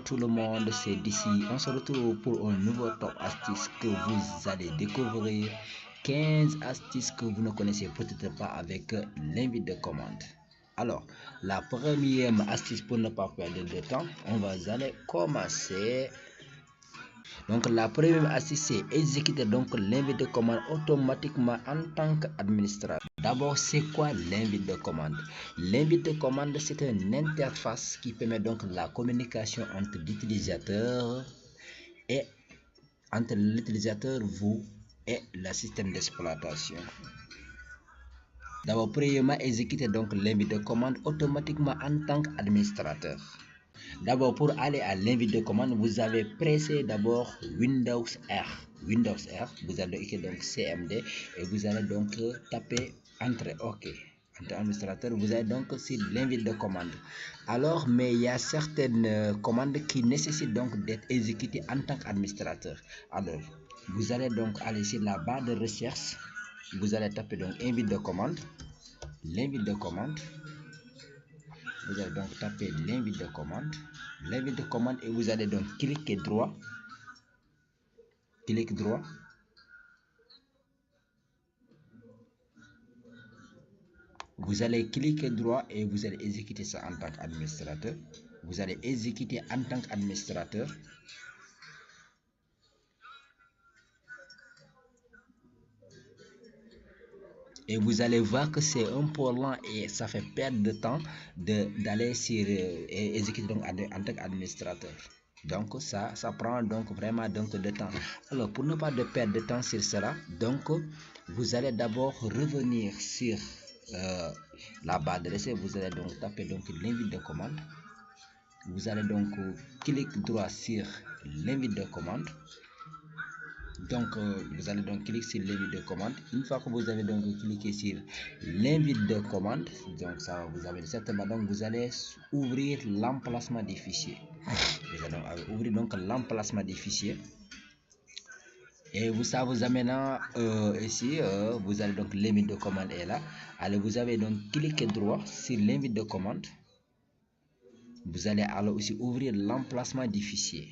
tout le monde, c'est d'ici. On se retrouve pour un nouveau top astuce que vous allez découvrir. 15 astuces que vous ne connaissez peut-être pas avec l'invite de commande. Alors, la première astuce pour ne pas perdre de temps, on va aller commencer. Donc la première astuce, c'est exécuter donc l'invite de commande automatiquement en tant qu'administrateur. D'abord, c'est quoi l'invite de commande? L'invite de commande, c'est une interface qui permet donc la communication entre l'utilisateur et entre l'utilisateur, vous et le système d'exploitation. D'abord, premièrement, exécuter donc l'invite de commande automatiquement en tant qu'administrateur. D'abord, pour aller à l'invite de commande, vous avez pressé d'abord Windows R. Windows R, vous allez écrire donc CMD et vous allez donc taper Entrée. OK. En tant qu'administrateur, vous allez donc sur l'invite de commande. Alors, mais il y a certaines commandes qui nécessitent donc d'être exécutées en tant qu'administrateur. Alors, vous allez donc aller sur la barre de recherche. Vous allez taper donc invite de commande. L'invite de commande. Vous allez donc taper l'invite de commande. L'invite de commande et vous allez donc cliquer droit. Clic droit. Vous allez cliquer droit et vous allez exécuter ça en tant qu'administrateur. Vous allez exécuter en tant qu'administrateur. Et vous allez voir que c'est un peu lent et ça fait perdre de temps d'aller sur exécuter donc en tant qu'administrateur. Donc ça prend donc vraiment donc de temps. Alors pour ne pas perdre de temps sur cela, donc vous allez d'abord revenir sur la barre de recherche. Vous allez donc taper donc l'invite de commande. Vous allez donc cliquer droit sur l'invite de commande. Donc vous allez donc cliquer sur l'invite de commande. Une fois que vous avez donc cliqué sur l'invite de commande, donc ça vous avez certainement donc vous allez ouvrir l'emplacement des fichiers. Vous allez ouvrir donc l'emplacement des fichiers et ça vous amène ici. Vous allez donc l'invite de commande est là. Alors vous avez donc cliqué droit sur l'invite de commande. Vous allez alors aussi ouvrir l'emplacement du fichier.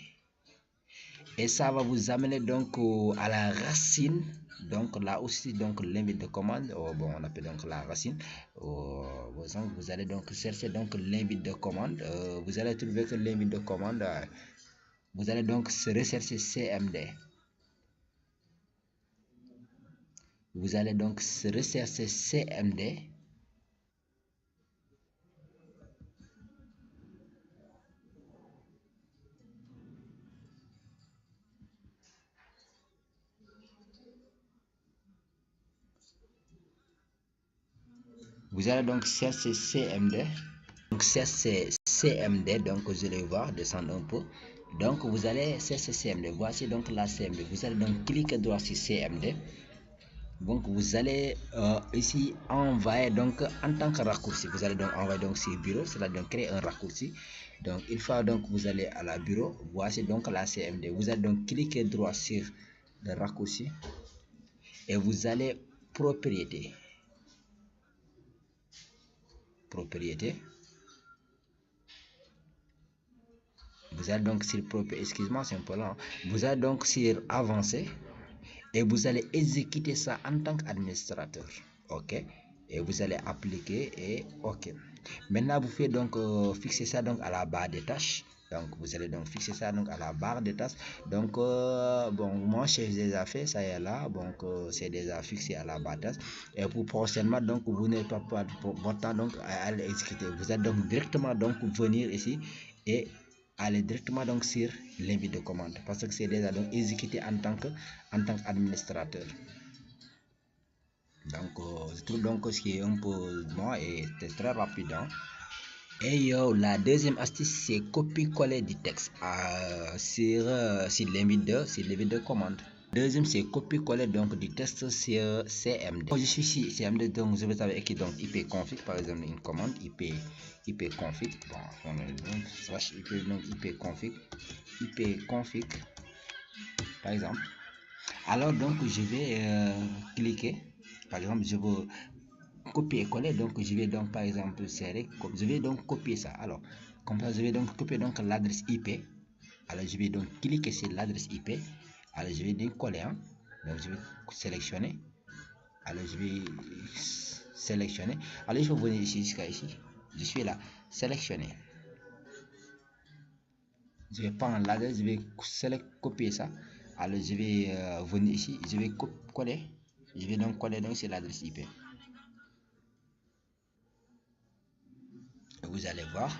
Et ça va vous amener donc à la racine. Donc là aussi donc l'invite de commande. Bon, on appelle donc la racine. Vous allez donc chercher donc l'invite de commande. Vous allez trouver que l'invite de commande. Vous allez donc se rechercher CMD. Vous allez donc se rechercher CMD. Vous allez donc chercher CMD. Donc chercher CMD. Donc je vais voir, descendre un peu. Donc vous allez chercher CMD. Voici donc la CMD. Vous allez donc cliquer droit sur CMD. Donc vous allez ici envoyer donc en tant que raccourci. Vous allez donc envoyer donc sur bureau. Cela donc créer un raccourci. Donc une fois donc vous allez à la bureau. Voici donc la CMD. Vous allez donc cliquer droit sur le raccourci et vous allez propriété. Vous allez donc sur propriété, excuse-moi c'est un peu lent. Vous allez donc sur avancer et vous allez exécuter ça en tant qu'administrateur. OK, et vous allez appliquer et OK. Maintenant vous faites donc fixer ça donc à la barre des tâches. Donc vous allez donc fixer ça donc à la barre des tâches. Donc bon, moi j'ai déjà fait ça est là. Donc c'est déjà fixé à la barre des tâches. Et pour prochainement donc vous n'avez pas votre temps donc à l'exécuter. Vous allez donc directement donc venir ici et aller directement donc sur l'invite de commande parce que c'est déjà donc exécuté en tant qu'administrateur. Donc je trouve donc ce qui est un peu bon et c'est très rapide. Et la deuxième astuce c'est copier-coller du texte sur l'invite de commande. Deuxième c'est copier-coller donc du texte sur CMD. Je suis ici CMD donc je vais avec écrit donc ipconfig par exemple une commande ipconfig. Bon, on est donc slash ipconfig par exemple. Alors donc je vais cliquer. Par exemple je veux copier-coller, donc je vais donc par exemple serrer, je vais donc copier ça. Alors comme ça je vais donc copier donc l'adresse IP Alors je vais donc cliquer sur l'adresse IP. Alors je vais donc coller, hein. Donc je vais sélectionner. Alors je vais sélectionner. Alors il faut venir ici jusqu'à ici. Je suis là, sélectionner. Je vais prendre l'adresse, je vais copier ça. Alors je vais venir ici, je vais coller. Je vais donc coller donc sur l'adresse IP. Vous allez voir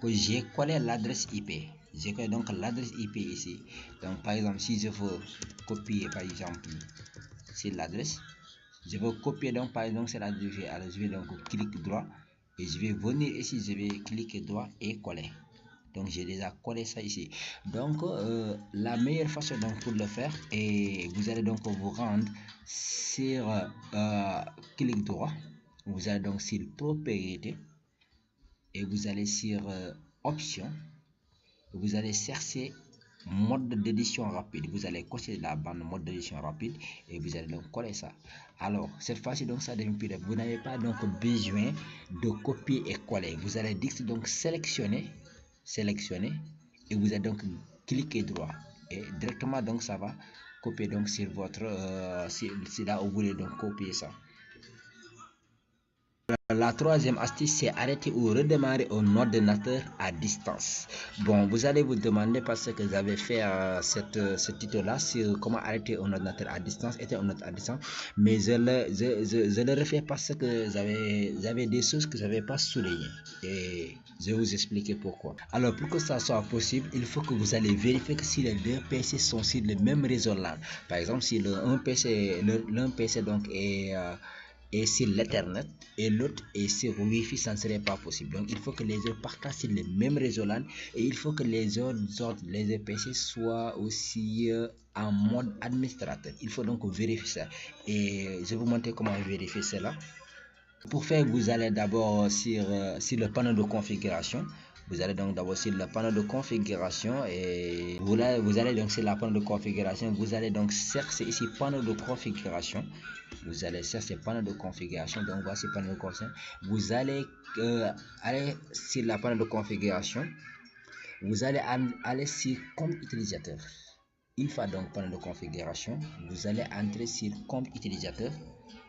que j'ai collé l'adresse IP. J'ai collé donc l'adresse IP ici. Donc par exemple, si je veux copier par exemple c'est l'adresse, je veux copier donc par exemple c'est l'adresse. Alors je vais donc cliquer droit et je vais venir ici, je vais cliquer droit et coller. Donc j'ai déjà collé ça ici. Donc la meilleure façon donc pour le faire, et vous allez donc vous rendre sur clic droit, vous allez donc sur propriété et vous allez sur option, vous allez chercher mode d'édition rapide. Vous allez cocher la bande mode d'édition rapide et vous allez donc coller ça. Alors cette fois-ci donc ça devient plus. Vous n'avez pas donc besoin de copier et coller. Vous allez donc sélectionner et vous allez donc cliquer droit et directement donc ça va copier donc sur votre si là vous voulez donc copier ça. La troisième astuce, c'est arrêter ou redémarrer un ordinateur à distance. Bon, vous allez vous demander parce que j'avais fait ce titre-là sur comment arrêter un ordinateur à distance, mais je le refais parce que j'avais des choses que je n'avais pas soulignées et je vais vous expliquer pourquoi. Alors, pour que ça soit possible, il faut que vous allez vérifier que si les deux PC sont sur le même réseau LAN. Par exemple, si l'un PC donc est sur l'Ethernet et l'autre est sur Wi-Fi, ça ne serait pas possible. Donc il faut que les autres partagent sur le même réseau LAN et il faut que les autres PC soient aussi en mode administrateur. Il faut donc vérifier ça et je vais vous montrer comment vérifier cela. Pour faire, vous allez d'abord sur le panneau de configuration. Vous allez donc d'abord sur le panneau de configuration et vous allez donc sur la panneau de configuration. Vous allez donc chercher ici panneau de configuration. Vous allez chercher panneau de configuration. Donc voici panneau de configuration. Vous allez aller sur la panneau de configuration. Vous allez aller sur compte utilisateur. Une fois donc panneau de configuration, vous allez entrer sur compte utilisateur.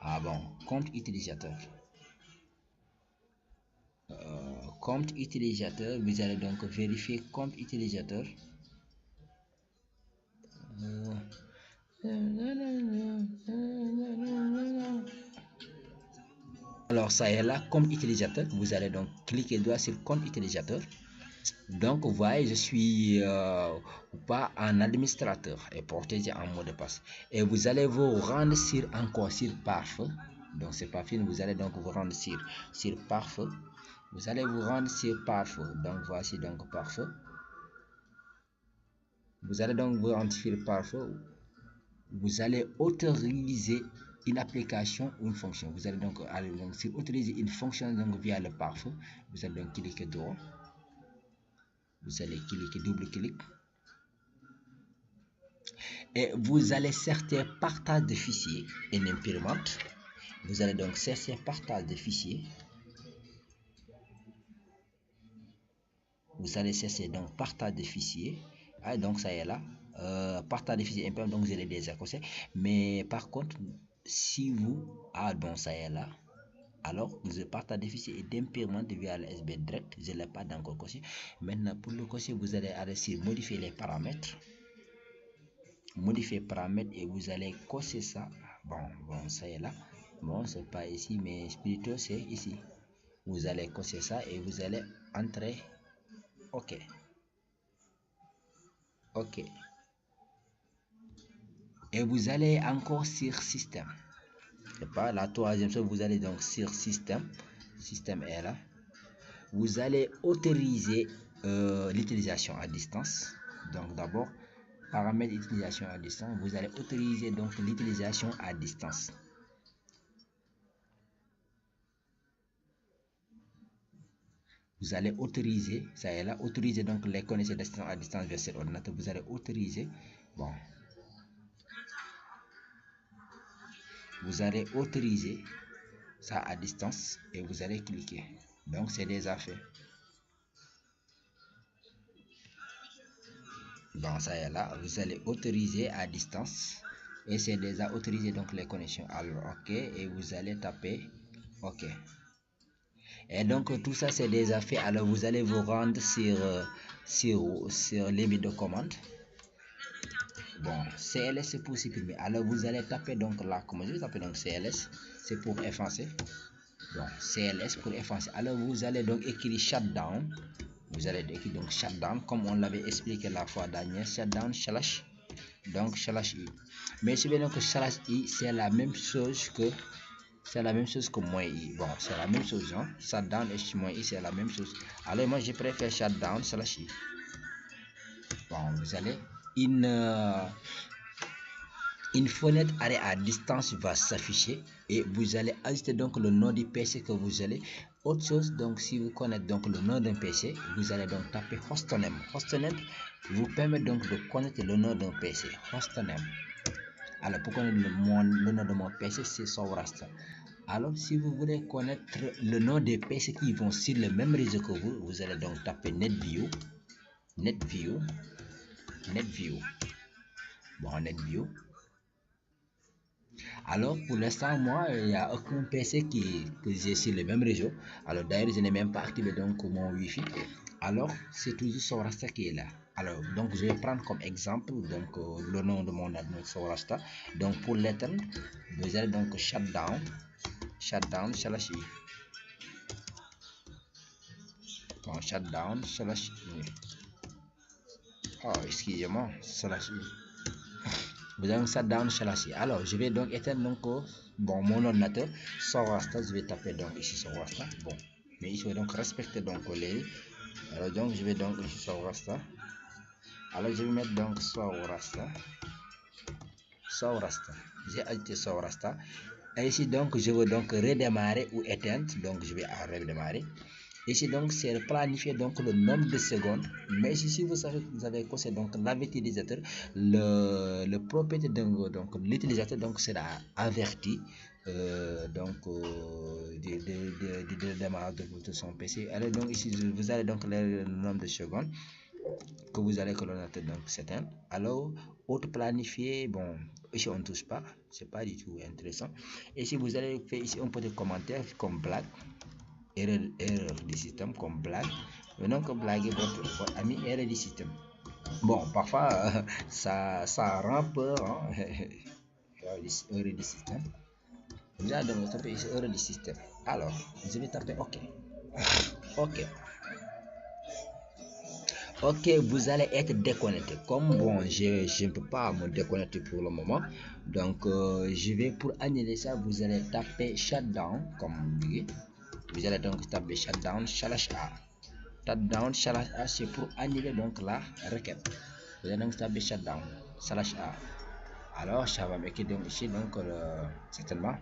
Ah bon, compte utilisateur. Compte utilisateur, vous allez donc vérifier compte utilisateur. Alors ça est là, compte utilisateur. Vous allez donc cliquer droit sur compte utilisateur. Donc vous voyez, je suis pas un administrateur et protégé en mot de passe. Et vous allez vous rendre encore sur pare-feu. Donc c'est pas fini, vous allez donc vous rendre sur pare-feu. Vous allez vous rendre sur pare-feu. Donc voici donc pare-feu. Vous allez donc vous rendre sur pare-feu. Vous allez autoriser une application ou une fonction. Vous allez donc aller donc sur autoriser une fonction donc via le pare-feu. Vous allez donc cliquer droit. Vous allez cliquer double-clic. Et vous allez chercher partage de fichiers et imprimante. Vous allez donc chercher partage de fichiers. Vous allez chercher donc partage de fichiers. Ah, donc ça y est là. Partage de fichiers imprimante, donc je l'ai déjà coché. Mais par contre, si vous... Ah bon, ça y est là. Alors, vous partage de fichiers et d'imprimante via le USB direct. Je ne l'ai pas encore coché. Maintenant, pour le cocher, vous allez aller sur modifier les paramètres. Modifier paramètres et vous allez cocher ça. Bon, ça y est là. Bon, c'est pas ici, mais plutôt c'est ici. Vous allez cocher ça et vous allez entrer. OK. OK. Et vous allez encore sur système. C'est pas la troisième chose, vous allez donc sur système. Système est là. Vous allez autoriser l'utilisation à distance. Donc d'abord, paramètres d'utilisation à distance. Vous allez autoriser donc l'utilisation à distance. Vous allez autoriser, ça est là, autoriser donc les connexions à distance vers cet ordinateur. Vous allez autoriser, bon, vous allez autoriser ça à distance et vous allez cliquer. Donc c'est déjà fait. Bon, ça est là. Vous allez autoriser à distance. Et c'est déjà autorisé donc les connexions. Alors, OK. Et vous allez taper OK. Et donc, tout ça, c'est déjà fait. Alors, vous allez vous rendre sur limite de commande. Bon, CLS, c'est pour supprimer. Alors, vous allez taper donc là, comme je vais taper donc CLS, c'est pour effacer. Bon, CLS pour effacer. Alors, vous allez donc écrire shutdown. Vous allez écrire donc shutdown, comme on l'avait expliqué la fois dernière, shutdown slash, donc slash i. Mais si bien donc slash i, c'est la même chose que moins i. Bon, c'est la même chose, hein. Shutdown et moins i, c'est la même chose. Alors, moi, je préfère shutdown slash i. Bon, vous allez une fenêtre arrêt à distance va s'afficher et vous allez ajouter donc le nom du PC que vous allez. Autre chose, donc si vous connaissez donc le nom d'un PC, vous allez donc taper hostname. Hostname vous permet donc de connaître le nom d'un PC. Hostname. Alors pour connaître le nom de mon PC, c'est Sowrasta. Alors si vous voulez connaître le nom des PC qui vont sur le même réseau que vous, vous allez donc taper NetView. Bon, NetView. Alors pour l'instant, moi, il n'y a aucun PC que j'ai sur le même réseau. Alors d'ailleurs, je n'ai même pas activé donc mon Wi-Fi. Alors c'est toujours Sowrasta qui est là. Alors donc je vais prendre comme exemple donc le nom de mon admin Sowrasta. Donc pour l'éteindre, vous allez donc shutdown slash i. Bon, shutdown slash i. Oh, excusez-moi, slash i. Vous avez un shutdown slash i. Alors je vais donc éteindre donc bon mon ordinateur Sowrasta. Je vais taper donc ici Sowrasta. Bon, mais il faut donc respecter donc les. Alors donc je vais donc ici Sowrasta. Alors je vais mettre donc Sowrasta. J'ai ajouté Sowrasta. Et ici donc je veux donc redémarrer ou éteindre. Donc je vais redémarrer. Ici donc c'est planifier donc le nombre de secondes. Mais ici si vous avez causé donc l'utilisateur, le propriétaire donc l'utilisateur donc sera averti du démarrage de son PC. Alors donc ici vous allez donc le nombre de secondes que vous allez que l'ordinateur donc s'éteindre. Alors auto planifier, bon ici on ne touche pas, c'est pas du tout intéressant. Et si vous allez faire ici un petit commentaire comme blague, erreur du système comme blague, maintenant que blague votre ami, erreur du système. Bon, parfois ça rend peur, hein? Erreur du système. Vous allez donc taper ici erreur du système. Alors je vais taper OK, vous allez être déconnecté. Comme bon, je ne peux pas me déconnecter pour le moment. Donc, je vais pour annuler ça, vous allez taper shutdown, comme vous allez donc taper shutdown slash a. Shutdown slash a, c'est pour annuler donc la requête. Vous allez donc taper shutdown slash a. Alors, ça va m'écrire donc ici, donc certainement.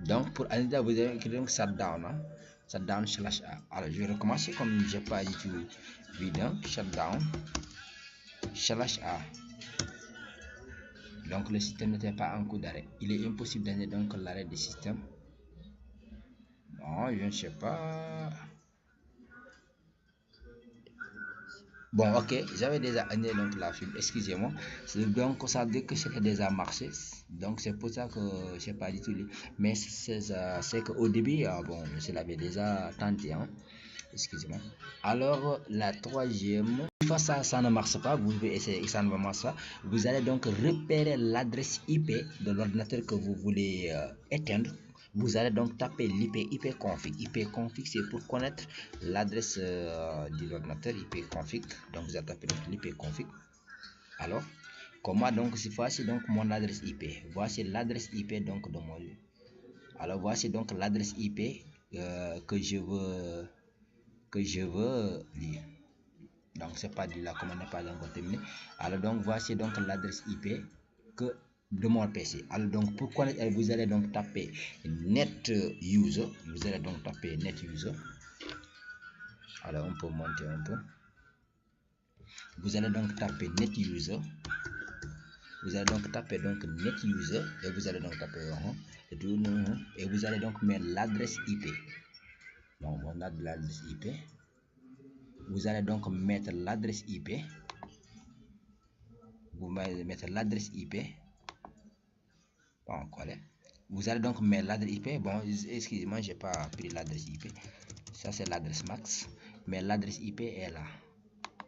Donc, pour annuler, vous allez écrire donc shutdown. Hein? Shutdown slash a. Alors je vais recommencer comme j'ai pas du tout vidéo. Shutdown slash a. Donc le système n'était pas en coup d'arrêt. Il est impossible d'annoncer donc l'arrêt du système. Non, je ne sais pas. Bon, OK, j'avais déjà annulé donc la film, excusez-moi. Donc ça dit que c'était déjà marché. Donc c'est pour ça que je sais pas du tout. Mais c'est qu'au début, bon, je l'avais déjà tenté, hein. Excusez-moi. Alors la troisième, une fois ça ne marche pas, vous pouvez essayer, ça ne marche pas. Vous allez donc repérer l'adresse IP de l'ordinateur que vous voulez éteindre. Vous allez donc taper l'IP config. IP config, c'est pour connaître l'adresse de l'ordinateur IP config. Donc vous allez taper l'IP config. Alors, comment donc c'est facile donc mon adresse IP. Voici l'adresse IP donc de mon lieu. Alors voici donc l'adresse IP que je veux lire. Donc c'est pas dit là, comme on n'est pas encore terminé. Alors donc voici donc l'adresse IP que de mon PC. Alors donc pour connaître, vous allez donc taper net user. Vous allez donc taper net user. Alors on peut monter un peu. Vous allez donc taper net user. Vous allez donc taper donc net user et vous allez donc taper et vous allez donc mettre l'adresse IP. Donc on a de l'adresse IP. vous allez donc mettre l'adresse IP. Vous allez mettre l'adresse IP. Bon, coller. Vous allez donc mettre l'adresse IP. Bon, excusez-moi, j'ai pas pris l'adresse IP. Ça, c'est l'adresse max. Mais l'adresse IP est là.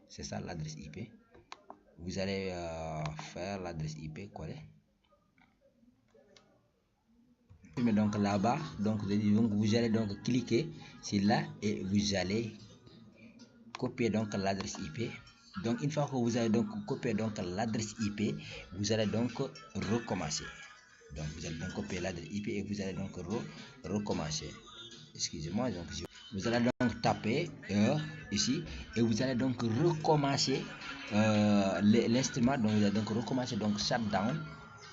C'est ça l'adresse IP. Vous allez faire l'adresse IP, coller. Mais donc là-bas, donc vous allez donc cliquer sur là et vous allez copier donc l'adresse IP. Donc une fois que vous avez donc copié donc l'adresse IP, vous allez donc recommencer. Donc vous allez donc copier l'adresse IP et vous allez donc recommencer. Excusez-moi, donc vous allez donc taper ici et vous allez donc recommencer l'instrument. Donc vous allez donc recommencer donc shutdown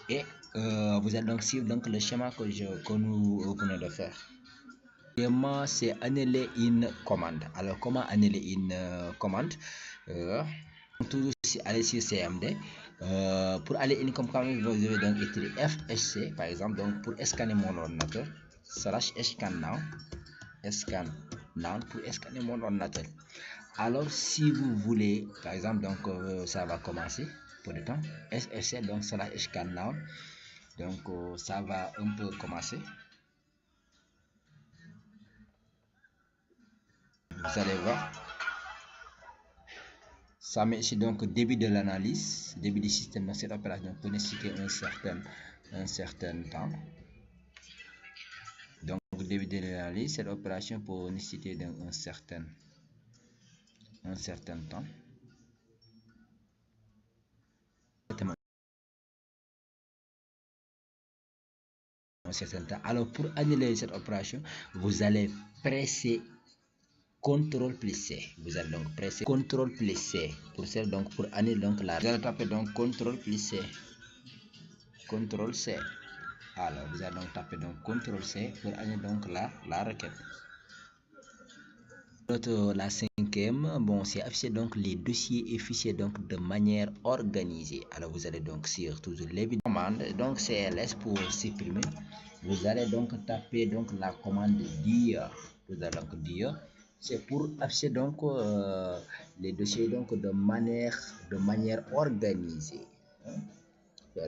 et vous allez donc suivre donc le schéma que nous venons de faire. C'est annuler une commande. Alors comment annuler une commande? Toujours aller sur CMD. Pour aller une commande, vous devez donc écrire FSC par exemple, donc pour scanner mon ordinateur /scan now pour scanner mon ordinateur. Alors si vous voulez par exemple, donc ça va commencer pour le temps FSC donc /scan now, donc ça va un peu commencer. Vous allez voir, ça met ici donc début de l'analyse, début du système. Dans cette opération peut nécessiter un certain temps. Donc début de l'analyse, cette opération peut nécessiter donc un certain temps. Alors pour annuler cette opération, vous allez presser CTRL plus C. Vous allez donc presser CTRL plus C pour celle donc pour annuler donc la. Vous allez taper donc CTRL plus C. CTRL C. Alors vous allez donc taper donc CTRL C pour annuler donc la requête. La cinquième, bon, c'est afficher donc les dossiers et fichiers donc de manière organisée. Alors vous allez donc sur toujours les commandes, donc CLS pour supprimer. Vous allez donc taper donc la commande dire. Vous allez donc dire, c'est pour afficher donc les dossiers donc de manière organisée.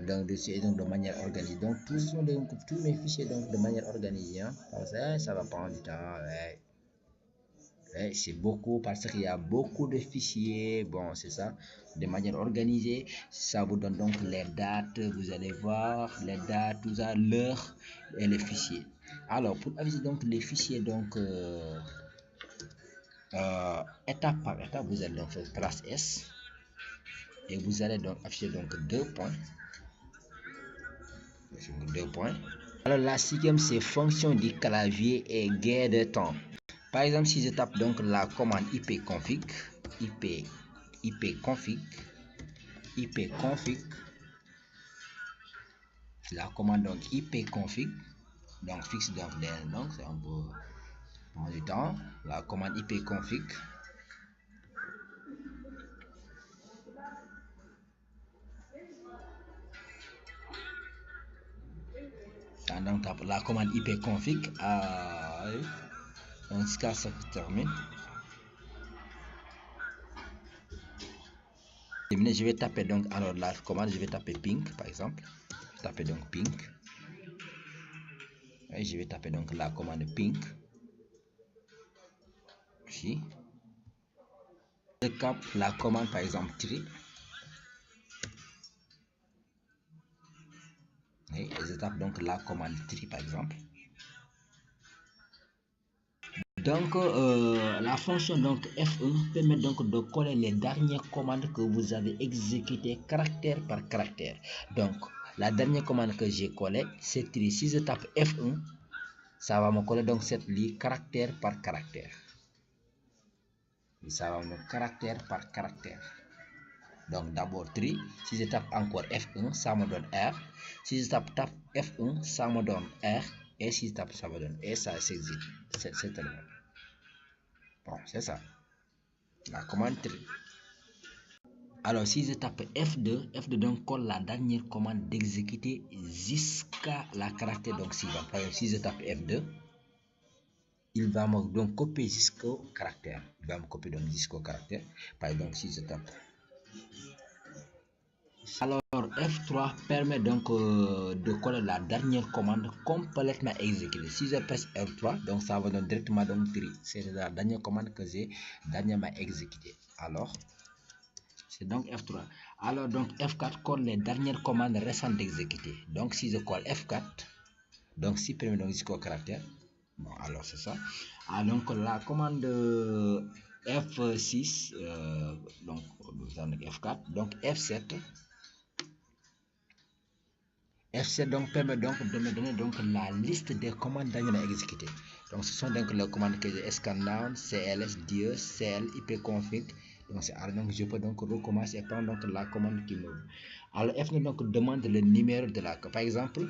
Donc dossier donc de manière organisée. Donc tous mes fichiers donc de manière organisée. Hein. Ça va prendre du temps. Ouais. C'est beaucoup parce qu'il y a beaucoup de fichiers. Bon, c'est ça, de manière organisée. Ça vous donne donc les dates. Vous allez voir les dates, tout ça, l'heure et les fichiers. Alors, pour afficher donc les fichiers, donc étape par étape, vous allez donc faire trace S et vous allez donc afficher donc 2 points. Alors, la cinquième, c'est fonction du clavier et gain de temps. Par exemple, si je tape donc la commande ipconfig, la commande donc ipconfig, donc fixe donc c'est un peu prendre du temps. La commande ipconfig, donc tape la commande ipconfig, en ce cas ça termine. Je vais taper donc alors la commande, je vais taper ping par exemple. Je tape donc ping et je vais taper donc la commande ping ici. Je tape la commande par exemple tree et je tape donc la commande tree par exemple. Donc la fonction donc F1 permet donc de coller les dernières commandes que vous avez exécutées caractère par caractère. Donc la dernière commande que j'ai collée, c'est tree. Si je tape F1, ça va me coller donc cette ligne caractère par caractère. Et ça va me caractère par caractère. Donc d'abord tree. Si je tape encore F1, ça me donne R. Si je tape F1, ça me donne R. Et si je tape, ça me donne et ça s'exécute. C'est tellement. Bon, c'est ça. La commande tree. Alors si je tape F2 donc colle la dernière commande d'exécuter jusqu'à la caractère donc suivant. Par exemple, si je tape F2, il va me donc copier jusqu'au caractère. Il va me copier donc jusqu'au caractère. Par exemple, si je tape. Alors, F3 permet donc de coller la dernière commande complètement exécutée. Si je presse F3, donc ça va donc directement donc tirer. C'est la dernière commande que j'ai dernièrement exécutée. Alors, c'est donc F3. Alors, donc F4 colle les dernières commandes récentes exécutées. Donc, si je colle F4, donc supprimer donc jusqu'au caractère. Bon, alors c'est ça. Ah, donc la commande F6, donc F4, donc F7. F7 donc permet donc de me donner donc la liste des commandes dernièrement exécutées. Donc ce sont donc les commandes que j'ai scandown, cls, dieu, cl, ipconfig. Donc je peux donc recommencer et prendre donc la commande qui me. Alors F9 donc demande le numéro de la. Par exemple,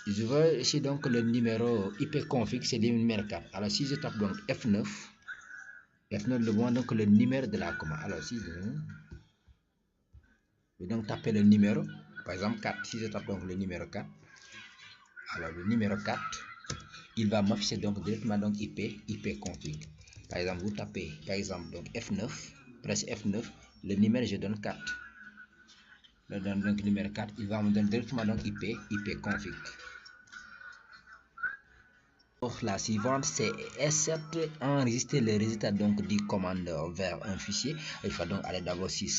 je veux ici donc le numéro ipconfig, c'est le numéro 4. Alors si je tape donc F9 demande donc le numéro de la commande. Alors si je vais donc taper le numéro, par exemple 4, si je tape donc le numéro 4, alors le numéro 4, il va m'afficher donc directement donc ipconfig. Par exemple, vous tapez par exemple donc F9, presse F9, le numéro je donne 4. Je donne donc numéro 4, il va me donner directement donc ipconfig. La suivante c'est S7, enregistrer le résultat donc du commande vers un fichier. Il faut donc aller d'abord sur